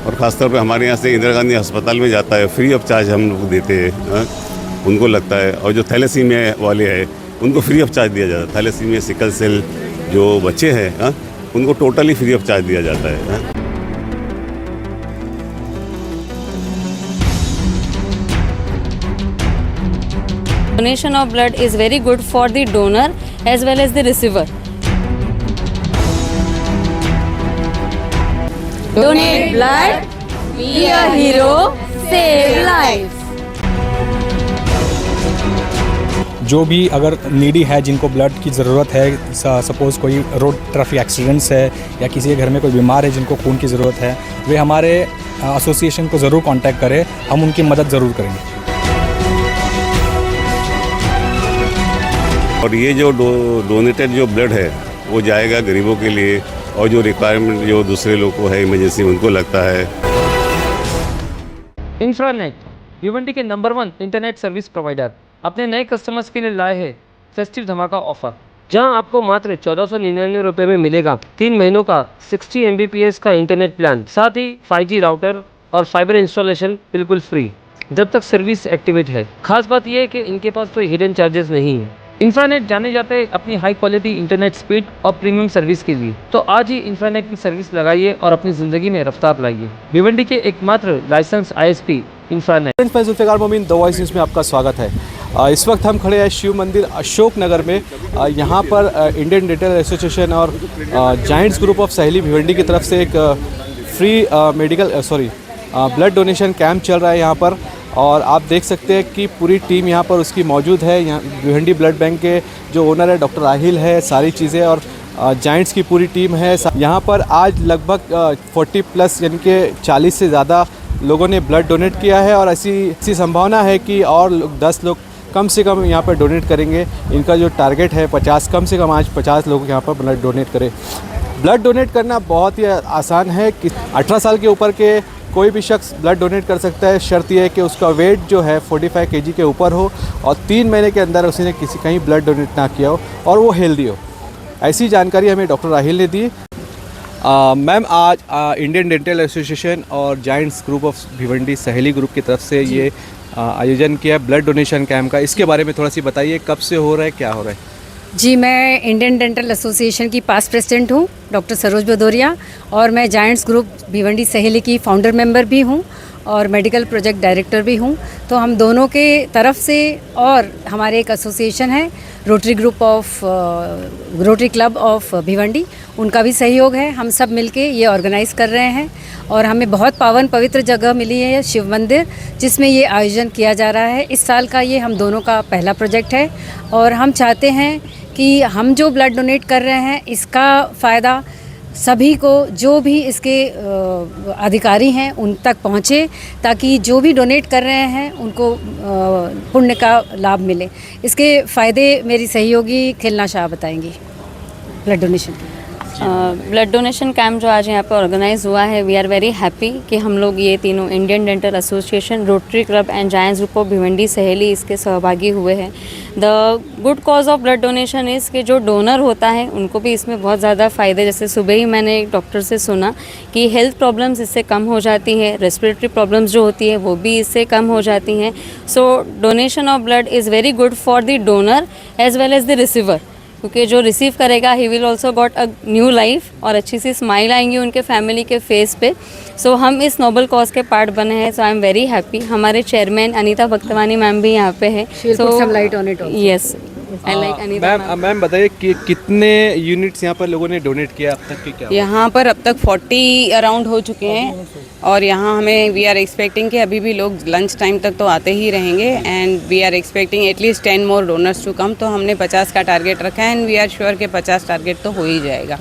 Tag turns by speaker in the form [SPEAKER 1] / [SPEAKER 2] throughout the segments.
[SPEAKER 1] और ख़ासतौर पे हमारे यहाँ से इंदिरा गांधी अस्पताल में जाता है, फ्री ऑफ चार्ज हम लोग देते हैं, उनको लगता है। और जो थैलेसीमिया वाले हैं उनको फ्री ऑफ चार्ज दिया जाता है। थैलेसीमिया, सिकल सेल जो बच्चे हैं उनको टोटली फ्री ऑफ चार्ज दिया जाता है।
[SPEAKER 2] Donation of blood is very good for the donor as well as the receiver. Donate blood, be a hero, save lives.
[SPEAKER 3] जो भी अगर नीडी है, जिनको ब्लड की ज़रूरत है, सपोज़ कोई रोड ट्रैफिक एक्सीडेंट्स है या किसी के घर में कोई बीमार है जिनको खून की ज़रूरत है, वे हमारे एसोसिएशन को ज़रूर कांटेक्ट करें, हम उनकी मदद ज़रूर करेंगे।
[SPEAKER 1] और ये जो डोनेटेड जो ब्लड है वो जाएगा गरीबों के लिए, और जो रिक्वायरमेंट जो दूसरे लोग को है इमरजेंसी उनको लगता है।
[SPEAKER 4] इंफ्रानेट भिवंडी के नंबर 1 इंटरनेट सर्विस प्रोवाइडर अपने नए कस्टमर्स के लिए लाए हैं फेस्टिव धमाका ऑफर, जहां आपको मात्र 1499 रुपये में मिलेगा 3 महीनों का 60 Mbps का इंटरनेट प्लान, साथ ही 5G राउटर और फाइबर इंस्टॉलेशन बिल्कुल फ्री जब तक सर्विस एक्टिवेट है। खास बात यह है कि इनके पास कोई हिडन चार्जेस नहीं है। इंफ्रानेट जाने जाते हैं अपनी हाई क्वालिटी इंटरनेट स्पीड और प्रीमियम सर्विस के लिए, तो आज ही इंफ्रानेट की सर्विस लगाइए और अपनी ज़िंदगी में रफ्तार लाइए। भिवंडी के एकमात्र लाइसेंस ISP इंफ्रानेट।
[SPEAKER 5] मैं जुल्फ़िकार मोमिन, द वॉइस न्यूज़ में आपका स्वागत है। इस वक्त हम खड़े हैं शिव मंदिर अशोक नगर में। यहाँ पर इंडियन डेंटल एसोसिएशन और जायंट्स ग्रुप ऑफ सहेली भिवंडी की तरफ से एक फ्री ब्लड डोनेशन कैंप चल रहा है यहाँ पर, और आप देख सकते हैं कि पूरी टीम यहाँ पर उसकी मौजूद है। यहाँ भिवंडी ब्लड बैंक के जो ओनर है डॉक्टर राहिल है, सारी चीज़ें, और जायंट्स की पूरी टीम है। यहाँ पर आज लगभग 40+ यानी कि 40 से ज़्यादा लोगों ने ब्लड डोनेट किया है, और ऐसी संभावना है कि और 10 लोग कम से कम यहाँ पर डोनेट करेंगे। इनका जो टारगेट है 50, कम से कम आज 50 लोग यहाँ पर ब्लड डोनेट करें। ब्लड डोनेट करना बहुत ही आसान है कि 18 साल के ऊपर के कोई भी शख्स ब्लड डोनेट कर सकता है। शर्त यह है कि उसका वेट जो है 45 kg के ऊपर हो और 3 महीने के अंदर उसने कहीं ब्लड डोनेट ना किया हो और वो हेल्दी हो। ऐसी जानकारी हमें डॉक्टर राहिल ने दी। मैम, आज इंडियन डेंटल एसोसिएशन और जायंट्स ग्रुप ऑफ भिवंडी सहेली ग्रुप की तरफ से ये आयोजन किया ब्लड डोनेशन कैंप का, इसके बारे में थोड़ा सी बताइए, कब से हो रहा है, क्या हो रहा है?
[SPEAKER 6] जी, मैं इंडियन डेंटल एसोसिएशन की पास्ट प्रेसिडेंट हूँ, डॉक्टर सरोज भदौरिया, और मैं जायंट्स ग्रुप भिवंडी सहेली की फाउंडर मेंबर भी हूँ और मेडिकल प्रोजेक्ट डायरेक्टर भी हूँ। तो हम दोनों के तरफ से, और हमारे एक एसोसिएशन है रोटरी क्लब ऑफ भिवंडी, उनका भी सहयोग है। हम सब मिलके ये ऑर्गेनाइज़ कर रहे हैं, और हमें बहुत पावन पवित्र जगह मिली है शिव मंदिर, जिसमें ये आयोजन किया जा रहा है। इस साल का ये हम दोनों का पहला प्रोजेक्ट है, और हम चाहते हैं कि हम जो ब्लड डोनेट कर रहे हैं इसका फ़ायदा सभी को, जो भी इसके अधिकारी हैं उन तक पहुँचे, ताकि जो भी डोनेट कर रहे हैं उनको पुण्य का लाभ मिले। इसके फ़ायदे मेरी सहयोगी खिलना शाह बताएंगी ब्लड डोनेशन के।
[SPEAKER 2] ब्लड डोनेशन कैंप जो आज यहाँ पर ऑर्गेनाइज हुआ है, वी आर वेरी हैप्पी कि हम लोग ये तीनों Indian dental association, rotary club and giants group of Bhiwandi सहेली इसके सहभागी हुए हैं। The good cause of blood donation is कि जो डोनर होता है उनको भी इसमें बहुत ज़्यादा फ़ायदे, जैसे सुबह ही मैंने एक डॉक्टर से सुना कि हेल्थ प्रॉब्लम्स इससे कम हो जाती है, रेस्पिरेटरी प्रॉब्लम्स जो होती है वो भी इससे कम हो जाती हैं। So donation of blood is very good for the donor as well as the receiver, क्योंकि जो रिसीव करेगा he will also got a new life, और अच्छी सी स्माइल आएंगी उनके फैमिली के फेस पे। सो हम इस नोबल कॉज के पार्ट बने हैं, सो आई एम वेरी हैप्पी। हमारे चेयरमैन अनीता भक्तवानी मैम भी यहाँ पे है। Yes, I like Anita
[SPEAKER 5] ma'am बताइए कि कितने यूनिट्स यहाँ पर लोगों ने डोनेट किया अब तक के? क्या
[SPEAKER 7] यहाँ पर अब तक 40 अराउंड हो चुके हैं, और यहाँ हमें वी आर एक्सपेक्टिंग कि अभी भी लोग लंच टाइम तक तो आते ही रहेंगे, and we are expecting at least 10 more donors to come. तो हमने 50 का टारगेट रखा है, एंड वी आर श्योर कि 50 टारगेट तो हो ही जाएगा।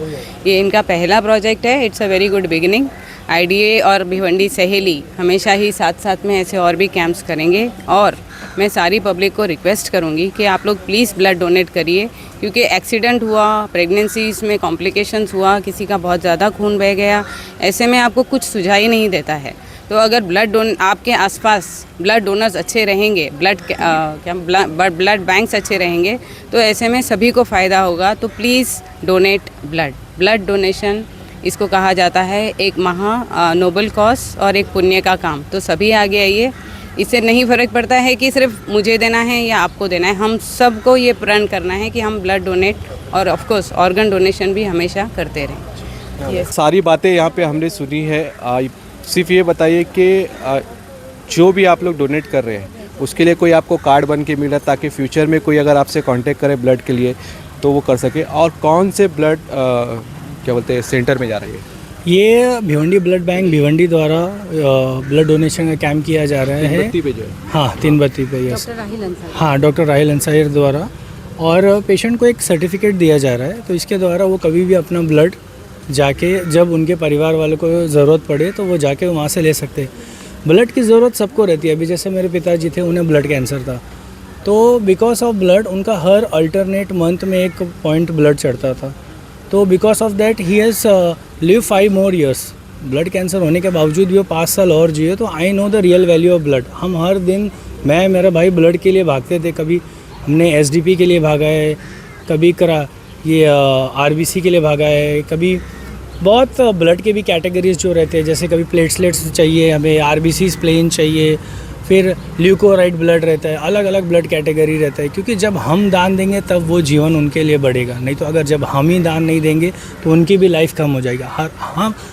[SPEAKER 7] ये इनका पहला प्रोजेक्ट है, it's a very good beginning. IDA और भिवंडी सहेली हमेशा ही साथ साथ में ऐसे और भी कैंप्स करेंगे, और मैं सारी पब्लिक को रिक्वेस्ट करूंगी कि आप लोग प्लीज़ ब्लड डोनेट करिए, क्योंकि एक्सीडेंट हुआ, प्रेगनेंसीज में कॉम्प्लिकेशंस हुआ, किसी का बहुत ज़्यादा खून बह गया, ऐसे में आपको कुछ सुझाई नहीं देता है। तो अगर आपके आसपास ब्लड डोनर्स अच्छे रहेंगे, ब्लड बैंक्स अच्छे रहेंगे, तो ऐसे में सभी को फ़ायदा होगा। तो प्लीज़ डोनेट ब्लड डोनेशन इसको कहा जाता है एक महा नोबल कॉज और एक पुण्य का काम। तो सभी आगे आइए। इससे नहीं फ़र्क पड़ता है कि सिर्फ मुझे देना है या आपको देना है, हम सबको ये प्रण करना है कि हम ब्लड डोनेट और ऑफ कोर्स ऑर्गन डोनेशन भी हमेशा करते रहें।
[SPEAKER 5] सारी बातें यहाँ पे हमने सुनी है। सिर्फ ये बताइए कि जो भी आप लोग डोनेट कर रहे हैं उसके लिए कोई आपको कार्ड बन के मिला ताकि फ्यूचर में कोई अगर आपसे कांटेक्ट करे ब्लड के लिए तो वो कर सके, और कौन से ब्लड क्या बोलते हैं सेंटर में जा रही है?
[SPEAKER 8] ये भिवंडी ब्लड बैंक भिवंडी द्वारा ब्लड डोनेशन का कैंप किया जा रहा है।
[SPEAKER 5] बत्ती पे जो है,
[SPEAKER 8] हाँ, 3 बत्ती पे, यस। हाँ, डॉक्टर राहिल अंसारी द्वारा, और पेशेंट को एक सर्टिफिकेट दिया जा रहा है, तो इसके द्वारा वो कभी भी अपना ब्लड जाके जब उनके परिवार वालों को ज़रूरत पड़े तो वो जाके वहाँ से ले सकते हैं। ब्लड की ज़रूरत सबको रहती है। अभी जैसे मेरे पिताजी थे, उन्हें ब्लड कैंसर था, तो बिकॉज ऑफ ब्लड उनका हर अल्टरनेट मंथ में 1 पॉइंट ब्लड चढ़ता था। तो because of that he has live 5 more years। Blood cancer होने के बावजूद भी वो 5 साल और जिए। तो I know the real value of blood. हम हर दिन, मैं मेरा भाई ब्लड के लिए भागते थे। कभी हमने SDP के लिए भागा है, कभी RBC के लिए भागा है, कभी बहुत ब्लड के भी कैटेगरीज जो रहते हैं, जैसे कभी प्लेटलेट्स चाहिए हमें, RBCs प्लेन चाहिए, फिर ल्यूकोराइट ब्लड रहता है, अलग अलग ब्लड कैटेगरी रहता है। क्योंकि जब हम दान देंगे तब वो जीवन उनके लिए बढ़ेगा, नहीं तो अगर जब हम ही दान नहीं देंगे तो उनकी भी लाइफ कम हो जाएगा।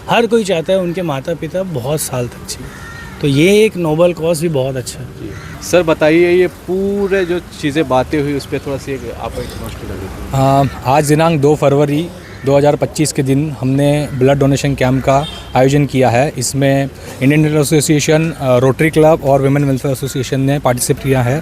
[SPEAKER 8] हर कोई चाहता है उनके माता पिता बहुत साल तक जिए, तो ये एक नोबल कॉज भी बहुत अच्छा है।
[SPEAKER 5] सर बताइए, ये पूरे जो चीज़ें बातें हुई उस पर थोड़ा सी आप एक
[SPEAKER 3] आज दिनांक 2 फरवरी 2025 के दिन हमने ब्लड डोनेशन कैंप का आयोजन किया है। इसमें Indian dental association, rotary club और वुमेन वेलफेयर एसोसिएशन ने पार्टिसिपेट किया है।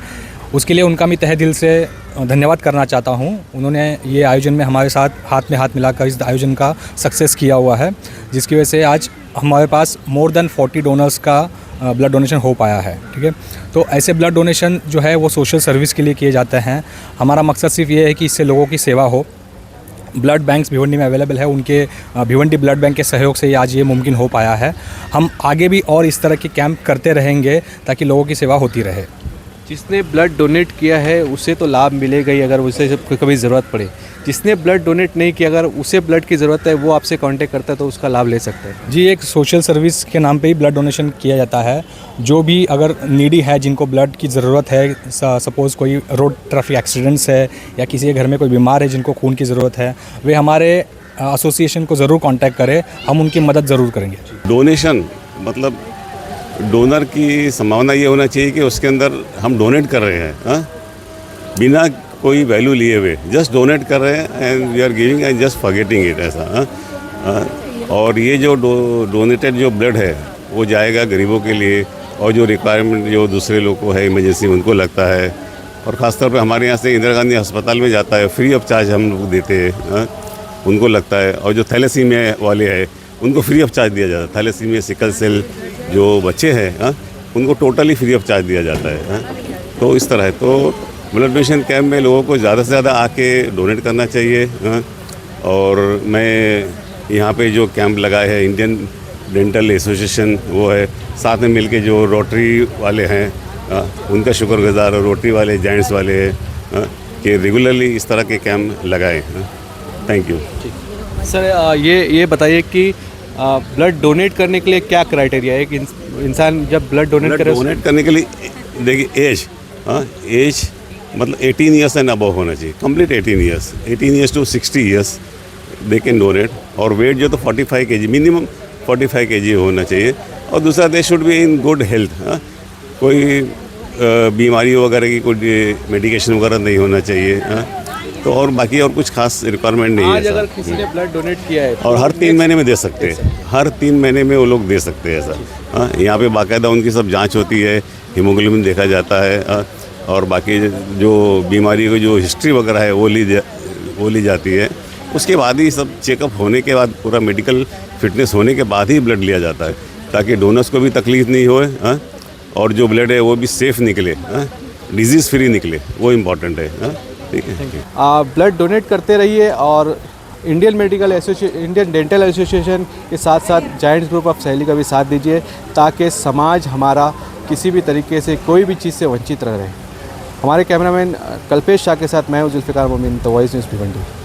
[SPEAKER 3] उसके लिए उनका मैं तहे दिल से धन्यवाद करना चाहता हूं। उन्होंने ये आयोजन में हमारे साथ हाथ में हाथ मिलाकर इस आयोजन का सक्सेस किया हुआ है, जिसकी वजह से आज हमारे पास मोर देन 40 डोनर्स का ब्लड डोनेशन हो पाया है। ठीक है, तो ऐसे ब्लड डोनेशन जो है वो सोशल सर्विस के लिए किए जाते हैं। हमारा मकसद सिर्फ ये है कि इससे लोगों की सेवा हो। ब्लड बैंक्स भिवंडी में अवेलेबल है, उनके भिवंडी ब्लड बैंक के सहयोग से आज ये मुमकिन हो पाया है। हम आगे भी और इस तरह के कैंप करते रहेंगे ताकि लोगों की सेवा होती रहे।
[SPEAKER 5] जिसने ब्लड डोनेट किया है उसे तो लाभ मिलेगा ही, अगर उसे कभी ज़रूरत पड़े। जिसने ब्लड डोनेट नहीं किया, अगर उसे ब्लड की ज़रूरत है, वो आपसे कांटेक्ट करता है तो उसका लाभ ले सकता है।
[SPEAKER 3] जी, एक सोशल सर्विस के नाम पे ही ब्लड डोनेशन किया जाता है। जो भी अगर नीडी है, जिनको ब्लड की ज़रूरत है, सपोज़ कोई रोड ट्रैफिक एक्सीडेंट्स है या किसी के घर में कोई बीमार है जिनको खून की ज़रूरत है, वे हमारे एसोसिएशन को ज़रूर कांटेक्ट करें, हम उनकी मदद ज़रूर करेंगे।
[SPEAKER 1] डोनेशन मतलब डोनर की संभावना ये होना चाहिए कि उसके अंदर हम डोनेट कर रहे हैं, बिना कोई वैल्यू लिए हुए जस्ट डोनेट कर रहे हैं and we are giving and just forgetting it, ऐसा। और ये जो डोनेटेड जो ब्लड है वो जाएगा गरीबों के लिए, और जो रिक्वायरमेंट जो दूसरे लोग को है इमरजेंसी उनको लगता है, और ख़ासतौर पे हमारे यहाँ से इंदिरा गांधी अस्पताल में जाता है, फ्री ऑफ चार्ज हम लोग देते हैं, उनको लगता है। और जो थैलेसीमिया वाले हैं उनको फ्री ऑफ चार्ज दिया जाता है। थैलेसीमिया, सिकल सेल जो बच्चे हैं उनको टोटली फ्री ऑफ चार्ज दिया जाता है। तो इस तरह है, तो ब्लड डोनेशन कैंप में लोगों को ज़्यादा से ज़्यादा आके डोनेट करना चाहिए। और मैं यहाँ पे जो कैंप लगाए हैं इंडियन डेंटल एसोसिएशन वो है, साथ में मिलके जो रोटरी वाले हैं उनका शुक्रगुजार, और रोटरी वाले, जाइंट्स वाले हैं कि रेगुलरली इस तरह के कैंप लगाएं। Thank you.
[SPEAKER 5] सर ये बताइए कि ब्लड डोनेट करने के लिए क्या क्राइटेरिया है? कि इंसान जब ब्लड डोनेट
[SPEAKER 1] करने के लिए देखिए एज मतलब 18 ईयर्स एंड अबव होना चाहिए, complete 18 years to 60 years they can donate. और वेट जो तो 45 kg, मिनिमम 45 kg होना चाहिए। और दूसरा they should be in good health, कोई बीमारी वगैरह की कोई मेडिकेशन वगैरह नहीं होना चाहिए। तो और बाकी और कुछ खास रिक्वायरमेंट नहीं है।
[SPEAKER 5] आज अगर किसी ने ब्लड डोनेट किया है
[SPEAKER 1] और हर 3 महीने में दे सकते हैं, हर 3 महीने में वो लोग दे सकते हैं ऐसा। यहाँ पे बाकायदा उनकी सब जांच होती है, हीमोग्लोबिन देखा जाता है, और बाकी जो बीमारी की जो हिस्ट्री वगैरह है वो ली जाती है। उसके बाद ही सब चेकअप होने के बाद, पूरा मेडिकल फिटनेस होने के बाद ही ब्लड लिया जाता है, ताकि डोनर्स को भी तकलीफ नहीं होए, और जो ब्लड है वो भी सेफ निकले, डिजीज़ फ्री निकले, वो इम्पॉर्टेंट है। ठीक है,
[SPEAKER 5] ब्लड डोनेट करते रहिए, और इंडियन डेंटल एसोसिएशन के साथ साथ जायंट्स ग्रुप ऑफ सहेली का भी साथ दीजिए, ताकि समाज हमारा किसी भी तरीके से कोई भी चीज़ से वंचित रह रहे। हमारे कैमरामैन कल्पेश शाह के साथ मैं हूं जुल्फ़िकार मोमिन, तो वॉइस न्यूज़ भिवंडी।